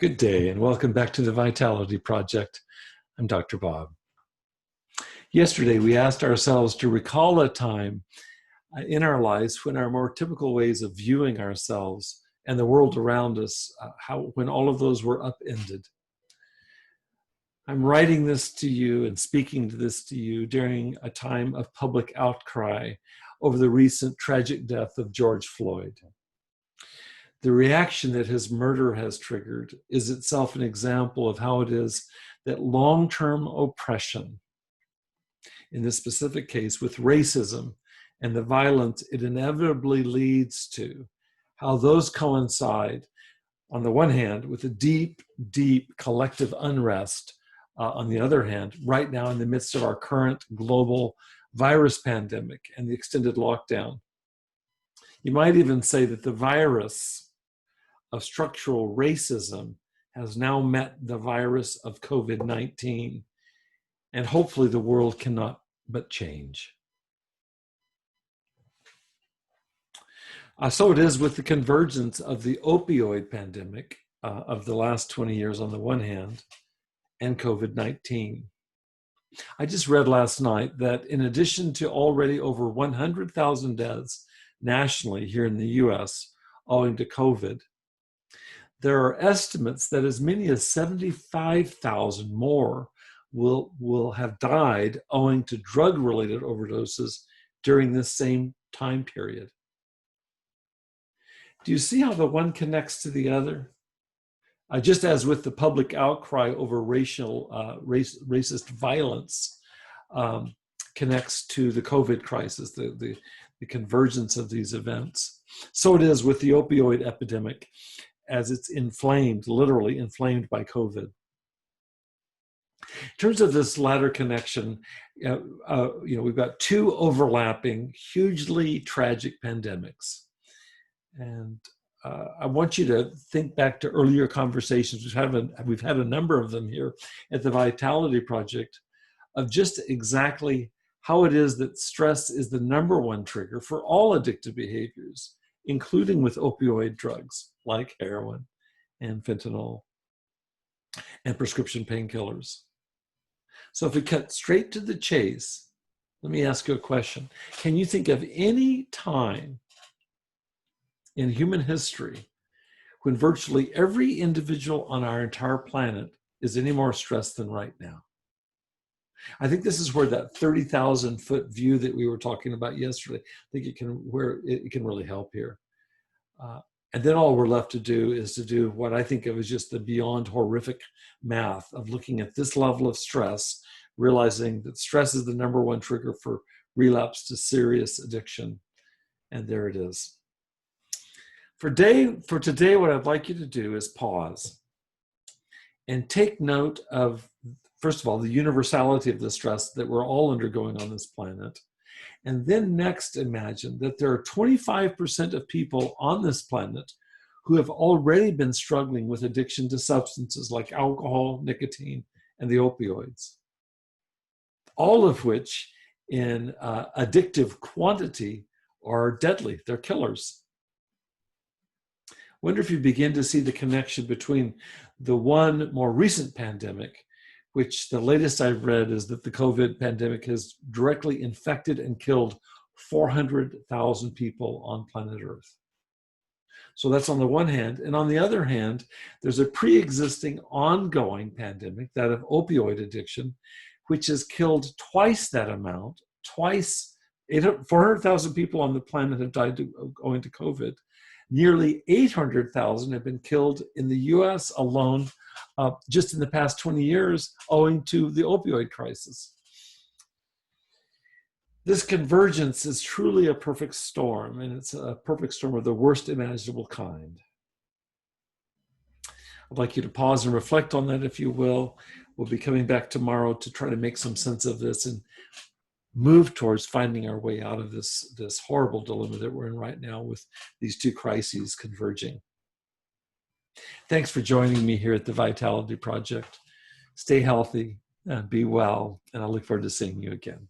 Good day and welcome back to the Vitality Project. I'm Dr. Bob. Yesterday we asked ourselves to recall a time in our lives when our more typical ways of viewing ourselves and the world around us, when all of those were upended. I'm writing this to you and speaking to this to you during a time of public outcry over the recent tragic death of George Floyd. The reaction that his murder has triggered is itself an example of how it is that long-term oppression, in this specific case with racism and the violence it inevitably leads to, how those coincide, on the one hand, with a deep, deep collective unrest, on the other hand, right now in the midst of our current global virus pandemic and the extended lockdown. You might even say that the virus of structural racism has now met the virus of COVID-19, and hopefully the world cannot but change. So it is with the convergence of the opioid pandemic of the last 20 years on the one hand, and COVID-19. I just read last night that in addition to already over 100,000 deaths nationally here in the US owing to COVID, there are estimates that as many as 75,000 more will have died owing to drug-related overdoses during this same time period. Do you see how the one connects to the other? Just as with the public outcry over racist violence connects to the COVID crisis, the convergence of these events, so it is with the opioid epidemic, as it's inflamed, literally inflamed by COVID. In terms of this latter connection, we've got two overlapping, hugely tragic pandemics. And I want you to think back to earlier conversations. We've had a number of them here at the Vitality Project of just exactly how it is that stress is the #1 trigger for all addictive behaviors, including with opioid drugs like heroin and fentanyl and prescription painkillers. So if we cut straight to the chase, let me ask you a question. Can you think of any time in human history when virtually every individual on our entire planet is any more stressed than right now? I think this is where that 30,000-foot view that we were talking about yesterday, I think it can really help here. And then all we're left to do is to do what I think of as just the beyond horrific math of looking at this level of stress, realizing that stress is the #1 trigger for relapse to serious addiction. And there it is. For today, what I'd like you to do is pause and take note of, first of all, the universality of the stress that we're all undergoing on this planet. And then next, imagine that there are 25% of people on this planet who have already been struggling with addiction to substances like alcohol, nicotine, and the opioids, all of which in addictive quantity are deadly. They're killers. Wonder if you begin to see the connection between the one more recent pandemic, which the latest I've read is that the COVID pandemic has directly infected and killed 400,000 people on planet Earth. So that's on the one hand. And on the other hand, there's a pre-existing ongoing pandemic, that of opioid addiction, which has killed twice that amount, 400,000 people on the planet have died owing to COVID. Nearly 800,000 have been killed in the US alone just in the past 20 years owing to the opioid crisis. This convergence is truly a perfect storm, and it's a perfect storm of the worst imaginable kind. I'd like you to pause and reflect on that, if you will. We'll be coming back tomorrow to try to make some sense of this and move towards finding our way out of this horrible dilemma that we're in right now with these two crises converging. Thanks for joining me here at the Vitality Project. Stay healthy, be well, and I look forward to seeing you again.